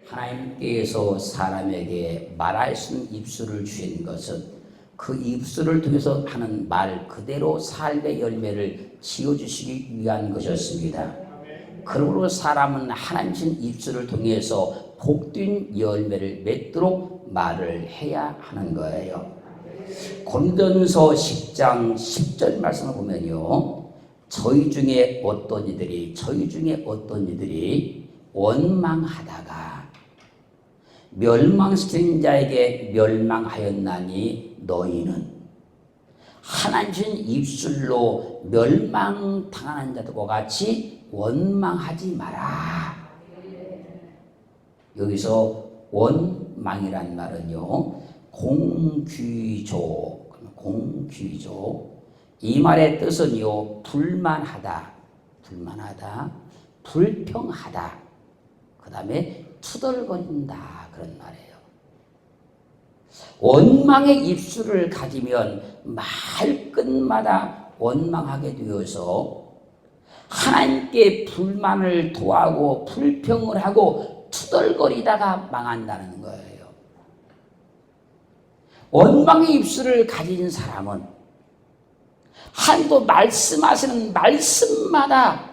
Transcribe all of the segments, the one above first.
하나님께서 사람에게 말할 수 있는 입술을 주신 것은 그 입술을 통해서 하는 말 그대로 삶의 열매를 지어주시기 위한 것이었습니다. 그러므로 사람은 하나님 주신 입술을 통해서 복된 열매를 맺도록 말을 해야 하는 거예요. 고린도전서 10장 10절 말씀을 보면요, 저희 중에 어떤 이들이 원망하다가 멸망시키는 자에게 멸망하였나니 너희는 하나님 주신 입술로 멸망당하는 자들과 같이 원망하지 마라. 여기서 원망이란 말은요, 공귀조. 이 말의 뜻은요, 불만하다, 불평하다, 그 다음에 투덜거린다, 그런 말이에요. 원망의 입술을 가지면 말끝마다 원망하게 되어서 하나님께 불만을 토하고 불평을 하고 투덜거리다가 망한다는 거예요. 원망의 입술을 가진 사람은 하나님도 말씀하시는 말씀마다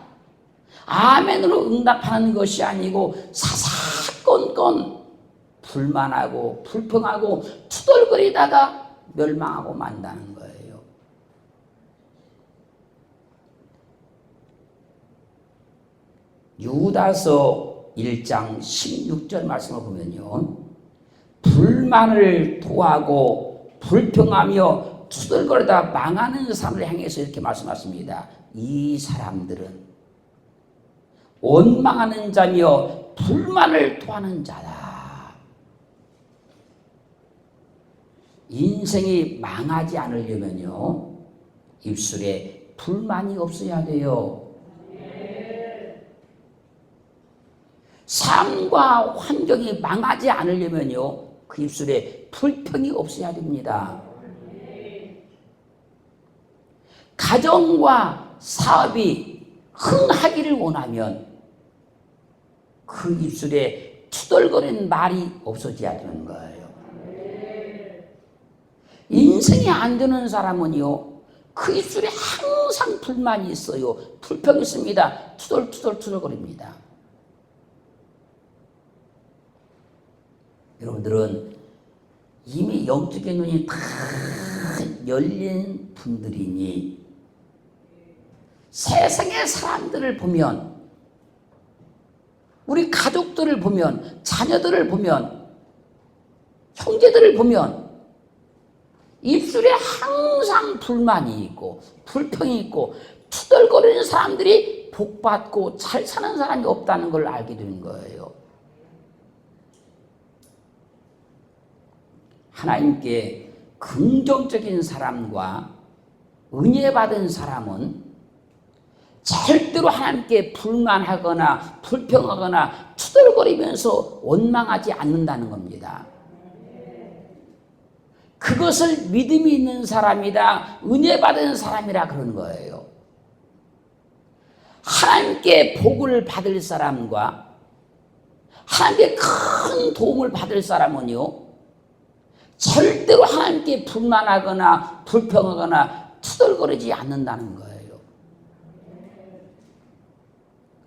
아멘으로 응답하는 것이 아니고 사사건건 불만하고 불평하고 투덜거리다가 멸망하고 만다는 거예요. 유다서 1장 16절 말씀을 보면요, 불만을 토하고 불평하며 투덜거리다 망하는 사람을 향해서 이렇게 말씀하십니다. 이 사람들은 원망하는 자며 불만을 토하는 자다. 인생이 망하지 않으려면요, 입술에 불만이 없어야 돼요. 삶과 환경이 망하지 않으려면요, 그 입술에 불평이 없어야 됩니다. 가정과 사업이 흥하기를 원하면 그 입술에 투덜거리는 말이 없어져야 되는 거예요. 인생이 안 되는 사람은요, 그 입술에 항상 불만이 있어요. 불평이 있습니다. 투덜거립니다. 여러분들은 이미 영적인 눈이 다 열린 분들이니 세상의 사람들을 보면, 우리 가족들을 보면, 자녀들을 보면, 형제들을 보면 입술에 항상 불만이 있고 불평이 있고 투덜거리는 사람들이 복받고 잘 사는 사람이 없다는 걸 알게 되는 거예요. 하나님께 긍정적인 사람과 은혜 받은 사람은 절대로 하나님께 불만하거나 불평하거나 투덜거리면서 원망하지 않는다는 겁니다. 그것을 믿음이 있는 사람이다, 은혜 받은 사람이라 그런 거예요. 하나님께 복을 받을 사람과 하나님께 큰 도움을 받을 사람은요, 절대로 하나님께 불만하거나 불평하거나 투덜거리지 않는다는 거예요.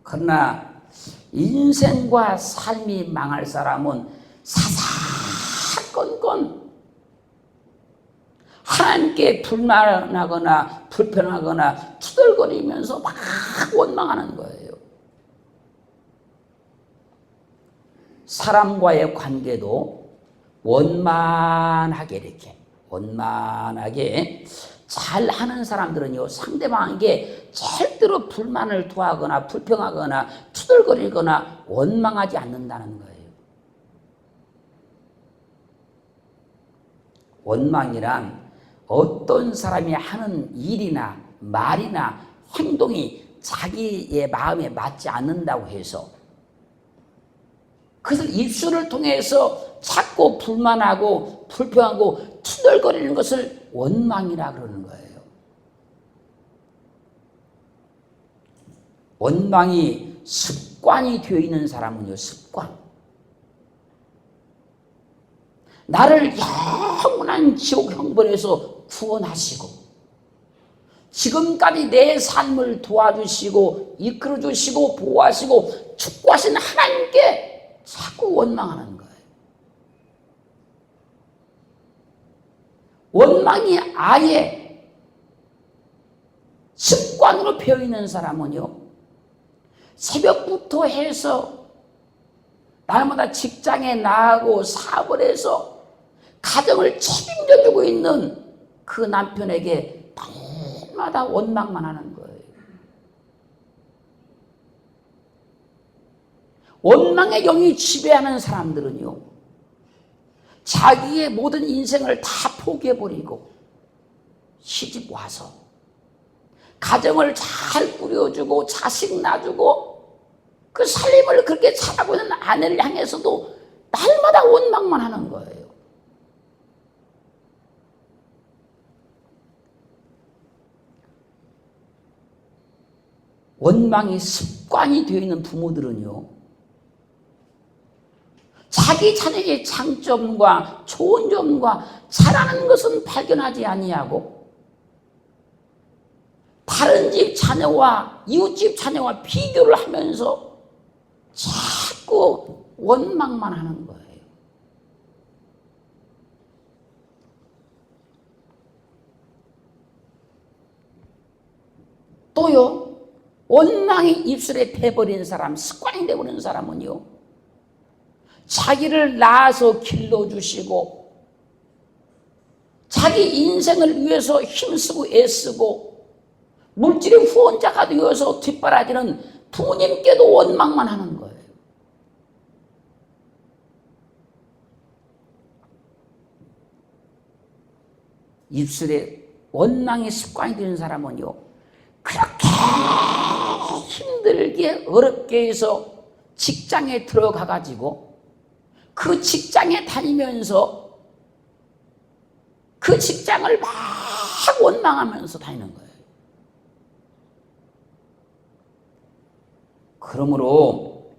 그러나 인생과 삶이 망할 사람은 사사건건 하나님께 불만하거나 불평하거나 투덜거리면서 막 원망하는 거예요. 사람과의 관계도 원만하게 잘하는 사람들은요, 상대방에게 절대로 불만을 토하거나 불평하거나 투덜거리거나 원망하지 않는다는 거예요. 원망이란 어떤 사람이 하는 일이나 말이나 행동이 자기의 마음에 맞지 않는다고 해서 그래서 입술을 통해서 자꾸 불만하고 불평하고 투덜거리는 것을 원망이라 그러는 거예요. 원망이 습관이 되어 있는 사람은요, 습관. 나를 영원한 지옥 형벌에서 구원하시고 지금까지 내 삶을 도와주시고 이끌어주시고 보호하시고 축복하신 하나님께 자꾸 원망하는 거예요. 원망이 아예 습관으로 배어있는 사람은요, 새벽부터 해서 날마다 직장에 나가고 사업을 해서 가정을 책임져주고 있는 그 남편에게 날마다 원망만 하는 거예요. 원망의 영이 지배하는 사람들은요, 자기의 모든 인생을 다 포기해버리고 시집 와서 가정을 잘 꾸려주고 자식 낳아주고 그 살림을 그렇게 잘하고 있는 아내를 향해서도 날마다 원망만 하는 거예요. 원망이 습관이 되어 있는 부모들은요, 자기 자녀의 장점과 좋은 점과 잘하는 것은 발견하지 아니하고 다른 집 자녀와 이웃집 자녀와 비교를 하면서 자꾸 원망만 하는 거예요. 또요, 원망이 입술에 배버린 사람, 습관이 되어버린 사람은요, 자기를 낳아서 길러주시고 자기 인생을 위해서 힘쓰고 애쓰고 물질의 후원자가 되어서 뒷바라지는 부모님께도 원망만 하는 거예요. 입술에 원망이 습관이 되는 사람은요, 그렇게 힘들게 어렵게 해서 직장에 들어가가지고 그 직장에 다니면서 그 직장을 막 원망하면서 다니는 거예요. 그러므로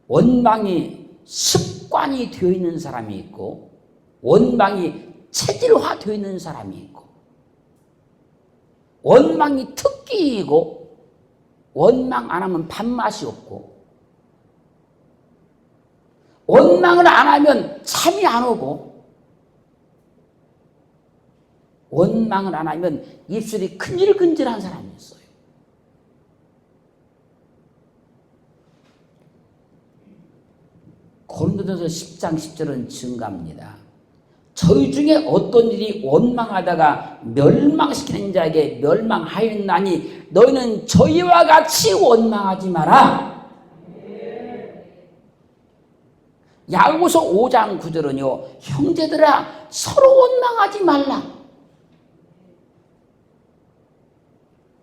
원망이 습관이 되어 있는 사람이 있고 원망이 체질화되어 있는 사람이 있고 원망이 특기이고 원망 안 하면 밥맛이 없고 원망을 안 하면 잠이 안 오고 원망을 안 하면 입술이 근질근질한 사람이 있어요. 고린도전서 10장 10절은 증가합니다. 저희 중에 어떤 일이 원망하다가 멸망시키는 자에게 멸망하였나니 너희는 저희와 같이 원망하지 마라. 야고보서 5장 9절은요, 형제들아 서로 원망하지 말라.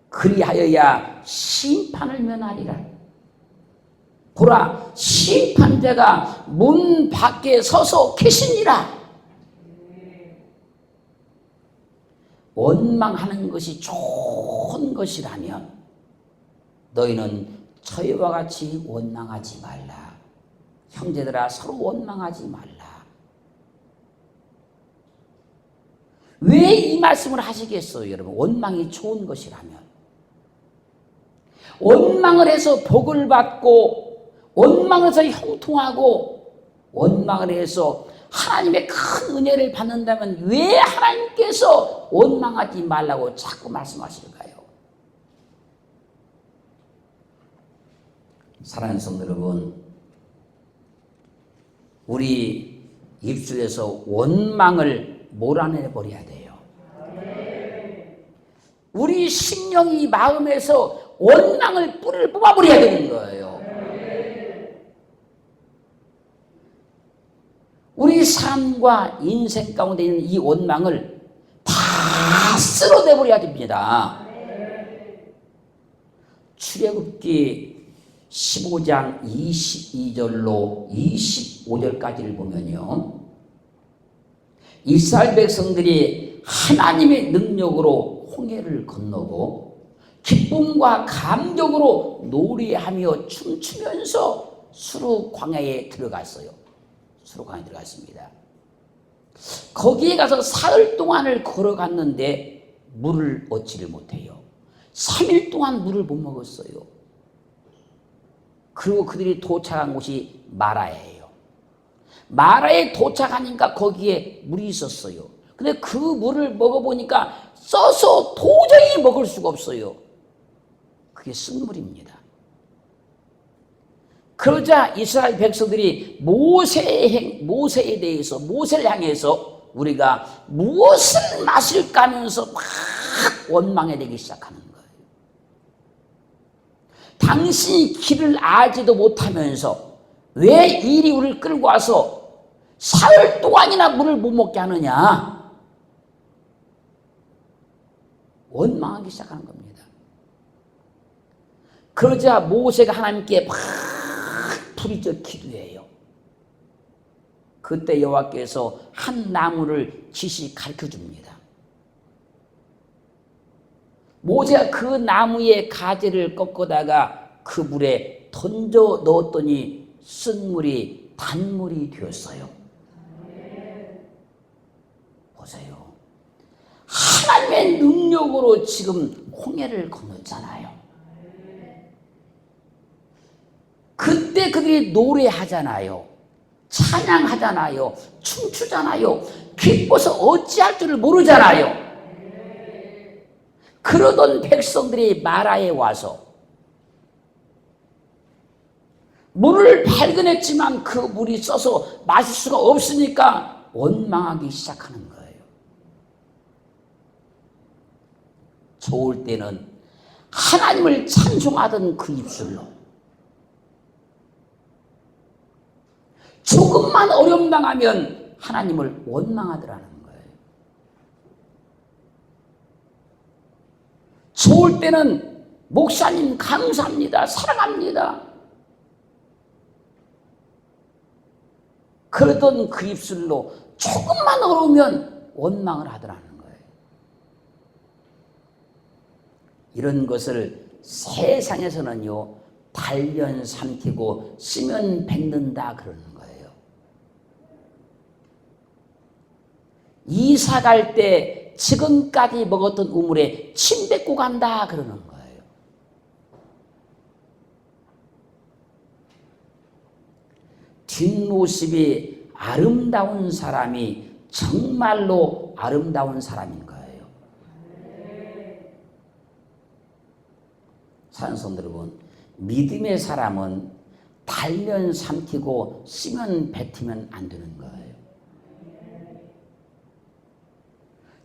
그리하여야 심판을 면하리라. 보라, 심판자가 문 밖에 서서 계시니라. 원망하는 것이 좋은 것이라면 너희는 저희와 같이 원망하지 말라. 형제들아 서로 원망하지 말라. 왜 이 말씀을 하시겠어요, 여러분? 원망이 좋은 것이라면. 원망을 해서 복을 받고 원망을 해서 형통하고 원망을 해서 하나님의 큰 은혜를 받는다면 왜 하나님께서 원망하지 말라고 자꾸 말씀하실까요? 사랑하는 성도 여러분, 우리 입술에서 원망을 몰아내버려야 돼요. 우리 심령이 마음에서 원망을 뿌리를 뽑아버려야 되는 거예요. 우리 삶과 인생 가운데 있는 이 원망을 다 쓸어내버려야 됩니다. 출애굽기 15장 22절로 25절까지를 보면요, 이스라엘 백성들이 하나님의 능력으로 홍해를 건너고 기쁨과 감격으로 노래하며 춤추면서 수르 광야에 들어갔어요. 수록관에 들어갔습니다. 거기에 가서 사흘 동안을 걸어갔는데 물을 얻지를 못해요. 3일 동안 물을 못 먹었어요. 그리고 그들이 도착한 곳이 마라예요. 마라에 도착하니까 거기에 물이 있었어요. 근데 그 물을 먹어보니까 써서 도저히 먹을 수가 없어요. 그게 쓴물입니다. 그러자 이스라엘 백성들이 모세에 대해서, 모세를 향해서 우리가 무엇을 마실까 하면서 막 원망해 되기 시작하는 거예요. 당신이 길을 알지도 못하면서 왜 이리 우리를 끌고 와서 사흘 동안이나 물을 못 먹게 하느냐? 원망하기 시작하는 겁니다. 그러자 모세가 하나님께 막 부리쳐 기도해요. 그때 여호와께서 한 나무를 지시 가르쳐 줍니다. 모세가 그 나무의 가지를 꺾어다가 그 물에 던져 넣었더니 쓴물이 단물이 되었어요. 보세요. 하나님의 능력으로 지금 홍해를 건넜잖아요. 그때 그들이 노래하잖아요. 찬양하잖아요. 춤추잖아요. 기뻐서 어찌할 줄을 모르잖아요. 그러던 백성들이 마라에 와서 물을 발견했지만 그 물이 써서 마실 수가 없으니까 원망하기 시작하는 거예요. 좋을 때는 하나님을 찬송하던 그 입술로, 조금만 어려움 당하면 하나님을 원망하더라는 거예요. 좋을 때는 목사님 감사합니다, 사랑합니다, 그러던 그 입술로 조금만 어려우면 원망을 하더라는 거예요. 이런 것을 세상에서는요, 달면 삼키고 쓰면 뱉는다 그러는 거예요. 이사 갈 때 지금까지 먹었던 우물에 침 뱉고 간다 그러는 거예요. 뒷모습이 아름다운 사람이 정말로 아름다운 사람인 거예요. 사랑하는 성도 여러분, 믿음의 사람은 달면 삼키고 쓰면 뱉으면 안 되는 거예요.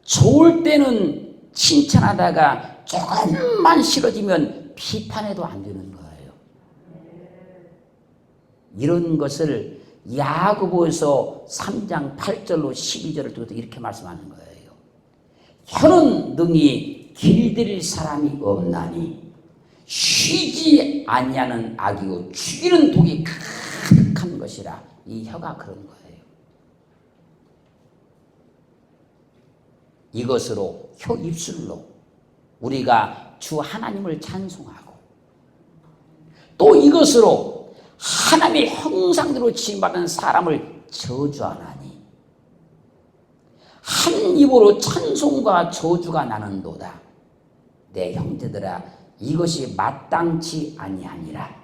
좋을 때는 칭찬하다가 조금만 싫어지면 비판해도 안 되는 거예요. 이런 것을 야고보서 3장 8절로 12절을 두고 이렇게 말씀하는 거예요. 혀는 능히 길들일 사람이 없나니 쉬지 아니하는 악이요 죽이는 독이 가득한 것이라. 이 혀가 그런 거예요. 이것으로 혀 입술로 우리가 주 하나님을 찬송하고, 또 이것으로 하나님의 형상대로 지음받은 사람을 저주하나니 한 입으로 찬송과 저주가 나는도다. 내 형제들아, 이것이 마땅치 아니하니라.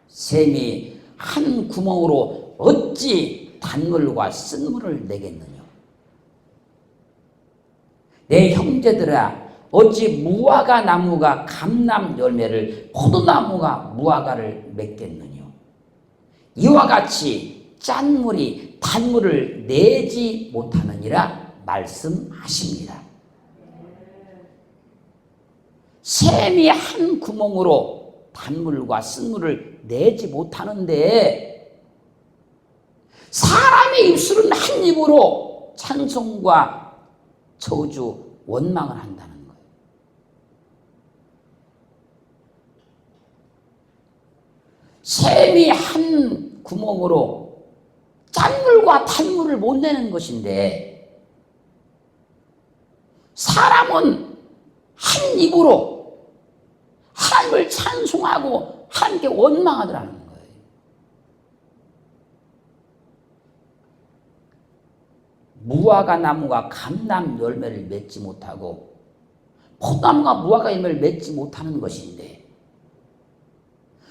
샘이 한 구멍으로 어찌 단물과 쓴물을 내겠느냐. 내 형제들아, 어찌 무화과 나무가 감람 열매를, 포도나무가 무화과를 맺겠느냐. 이와 같이 짠물이 단물을 내지 못하느니라 말씀하십니다. 샘이 한 구멍으로 단물과 쓴물을 내지 못하는데 사람의 입술은 한 입으로 찬송과 저주, 원망을 한다는 거예요. 샘이 한 구멍으로 짠물과 단물을 못 내는 것인데 사람은 한 입으로 하나님을 찬송하고 하나님께 원망하더라는 거예요. 무화과 나무가 감람 열매를 맺지 못하고 포도나무가 무화과 열매를 맺지 못하는 것인데,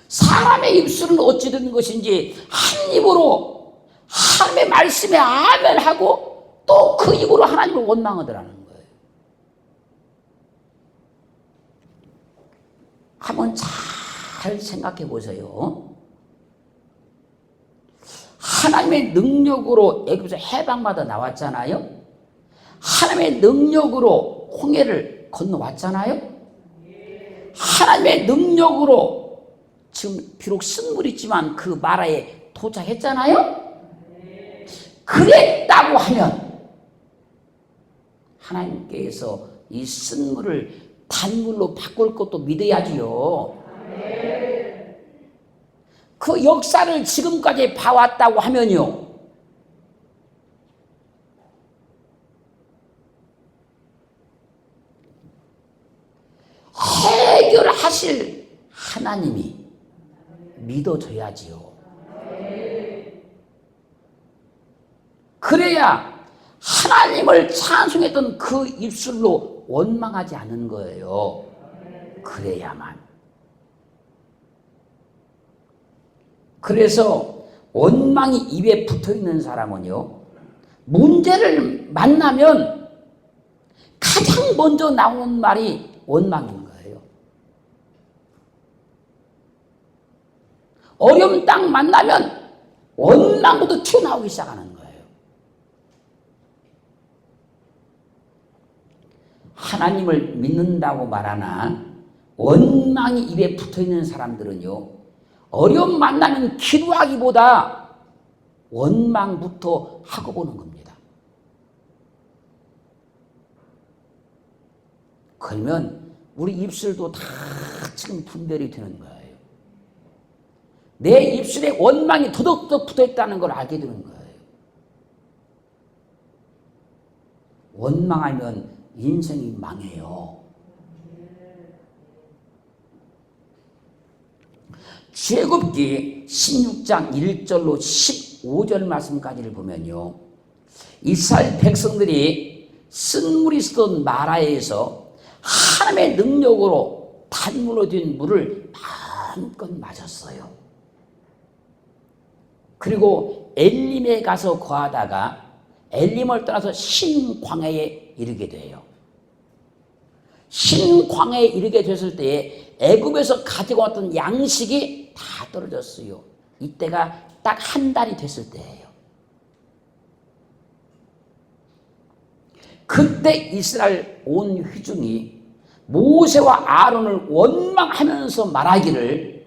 사람의 입술은 어찌 된 것인지 한 입으로 하나님의 말씀에 아멘하고 또 그 입으로 하나님을 원망하더라는 거예요. 한번 잘 생각해 보세요. 하나님의 능력으로 애굽에서 해방받아 나왔잖아요. 하나님의 능력으로 홍해를 건너왔잖아요. 하나님의 능력으로 지금 비록 쓴물이 있지만 그 마라에 도착했잖아요. 그랬다고 하면 하나님께서 이 쓴물을 단물로 바꿀 것도 믿어야지요. 그 역사를 지금까지 봐왔다고 하면요, 해결하실 하나님이 믿어져야지요. 그래야 하나님을 찬송했던 그 입술로 원망하지 않는 거예요. 그래야만. 그래서 원망이 입에 붙어있는 사람은요, 문제를 만나면 가장 먼저 나오는 말이 원망인 거예요. 어려움 딱 만나면 원망부터 튀어나오기 시작하는 거예요. 하나님을 믿는다고 말하나 원망이 입에 붙어있는 사람들은요, 어려움 만나면 기도하기보다 원망부터 하고 보는 겁니다. 그러면 우리 입술도 다 지금 분별이 되는 거예요. 내 입술에 원망이 더덕더덕 붙어있다는 걸 알게 되는 거예요. 원망하면 인생이 망해요. 출애굽기 16장 1절로 15절 말씀까지를 보면요, 이스라엘 백성들이 쓴물이 있었던 마라에서 하나님의 능력으로 단물로 된 물을 마음껏 마셨어요. 그리고 엘림에 가서 거하다가 엘림을 떠나서 신광야에 이르게 돼요. 신광야에 이르게 됐을 때에 애굽에서 가지고 왔던 양식이 다 떨어졌어요. 이때가 딱 한 달이 됐을 때예요. 그때 이스라엘 온 회중이 모세와 아론을 원망하면서 말하기를,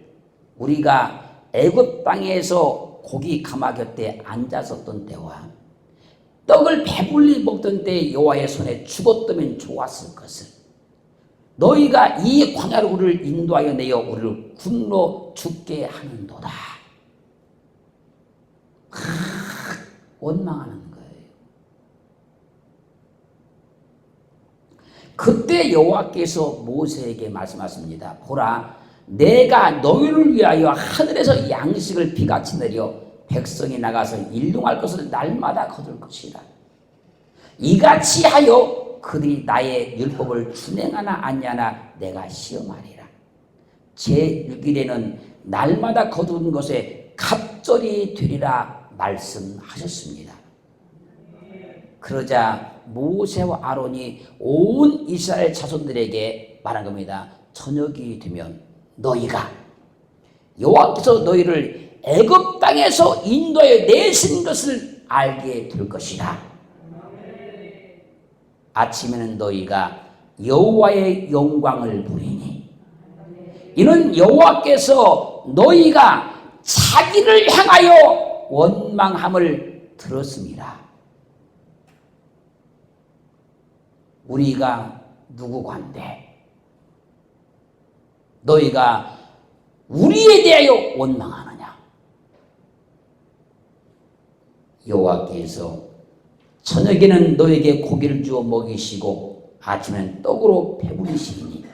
우리가 애굽 땅에서 고기 가마 곁에 앉았었던 때와 떡을 배불리 먹던 때 여호와의 손에 죽었다면 좋았을 것을, 너희가 이 광야로 우리를 인도하여 내어 우리를 굶어 죽게 하는도다. 원망하는 거예요. 그때 여호와께서 모세에게 말씀하십니다. 보라, 내가 너희를 위하여 하늘에서 양식을 비같이 내려 백성이 나가서 일용할 것을 날마다 거둘 것이라. 이같이 하여 그들이 나의 율법을 준행하나 아니하나 내가 시험하리라. 제6일에는 날마다 거두는 것에 갑절이 되리라 말씀하셨습니다. 그러자 모세와 아론이 온 이스라엘 자손들에게 말한 겁니다. 저녁이 되면 너희가 여호와께서 너희를 애굽 땅에서 인도하여 내신 것을 알게 될 것이다. 아침에는 너희가 여호와의 영광을 보리니 이는 여호와께서 너희가 자기를 향하여 원망함을 들었습니다. 우리가 누구간데 너희가 우리에 대하여 원망하느냐. 여호와께서 저녁에는 너에게 고기를 주어 먹이시고 아침에는 떡으로 배부르시니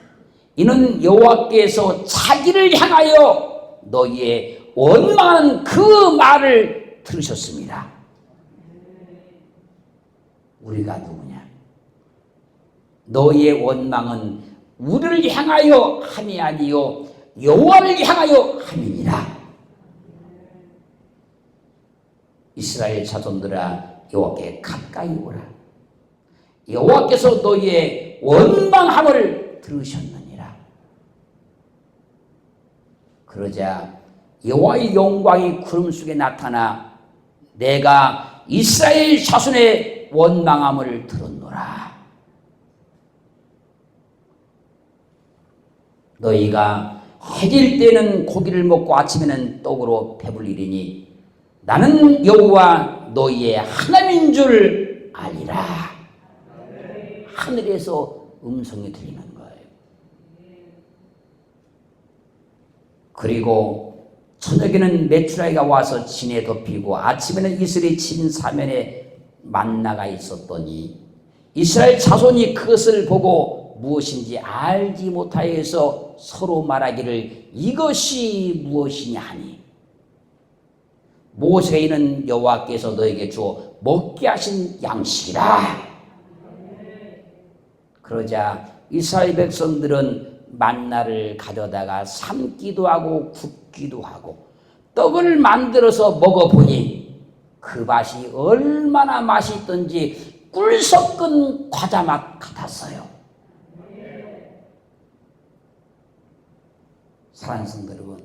이는 여호와께서 자기를 향하여 너희의 원망하는 그 말을 들으셨습니다. 우리가 누구냐? 너희의 원망은 우리를 향하여 함이 아니요 여호와를 향하여 함이니라. 이스라엘 자손들아, 여호와께 가까이 오라. 여호와께서 너희의 원망함을 들으셨느니라. 그러자 여호와의 영광이 구름 속에 나타나 내가 이스라엘 자손의 원망함을 들었노라. 너희가 해질 때는 고기를 먹고 아침에는 떡으로 배불리리니 나는 여호와 너희의 하나님인 줄 알리라. 하늘에서 음성이 들리는 거예요. 그리고 저녁에는 메추라기가 와서 진에 덮이고 아침에는 이슬이 진 사면에 만나가 있었더니 이스라엘 자손이 그것을 보고 무엇인지 알지 못하여서 서로 말하기를 이것이 무엇이냐 하니 모세가 이는 여호와께서 너에게 주어 먹게 하신 양식이라. 그러자 이스라엘 백성들은 만나를 가져다가 삶기도 하고 굽기도 하고 떡을 만들어서 먹어보니 그 맛이 얼마나 맛있던지 꿀 섞은 과자 맛 같았어요. 사랑하는 성도 여러분,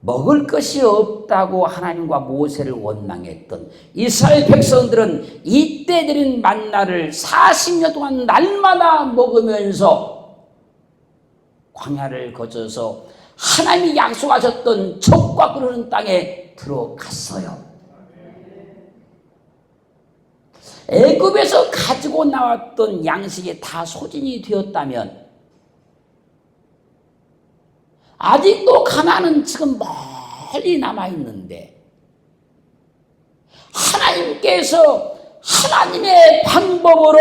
먹을 것이 없다고 하나님과 모세를 원망했던 이스라엘 백성들은 이때 드린 만나를 40년 동안 날마다 먹으면서 광야를 거쳐서 하나님이 약속하셨던 적과 흐르는 땅에 들어갔어요. 애굽에서 가지고 나왔던 양식이 다 소진이 되었다면 아직도 가나안은 지금 멀리 남아있는데 하나님께서 하나님의 방법으로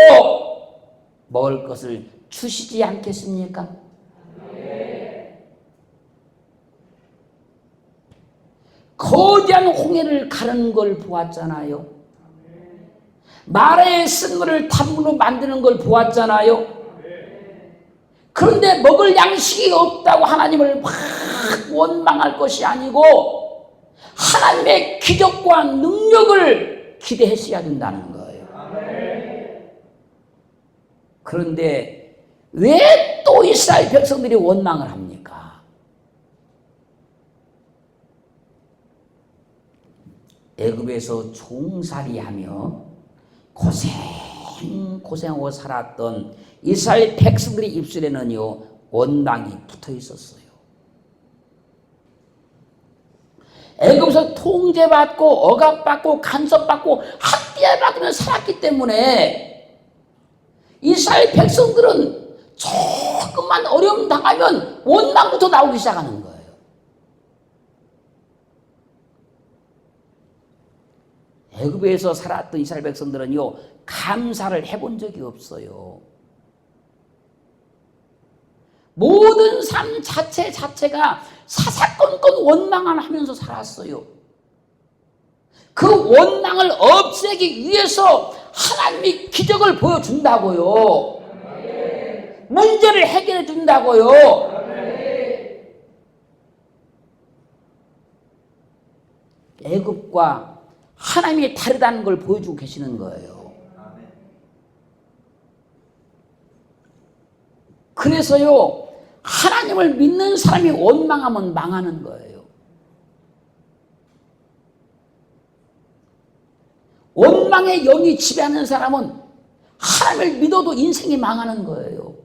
먹을 것을 주시지 않겠습니까? 거대한 홍해를 가르는 걸 보았잖아요. 마라의 쓴물을 단물로 만드는 걸 보았잖아요. 그런데 먹을 양식이 없다고 하나님을 막 원망할 것이 아니고 하나님의 기적과 능력을 기대했어야 된다는 거예요. 그런데 왜 또 이스라엘 백성들이 원망을 합니까? 애굽에서 종살이하며 고생하고 살았던 이스라엘 백성들의 입술에는요 원망이 붙어 있었어요. 애굽에서 통제받고 억압받고 간섭받고 학대받으면서 살았기 때문에 이스라엘 백성들은 조금만 어려움 당하면 원망부터 나오기 시작하는 거예요. 애굽에서 살았던 이스라엘 백성들은요 감사를 해본 적이 없어요. 모든 삶 자체가 사사건건 원망을 하면서 살았어요. 그 원망을 없애기 위해서 하나님이 기적을 보여준다고요. 문제를 해결해 준다고요. 애굽과 하나님이 다르다는 걸 보여주고 계시는 거예요. 그래서요 하나님을 믿는 사람이 원망하면 망하는 거예요. 원망의 영이 지배하는 사람은 하나님을 믿어도 인생이 망하는 거예요.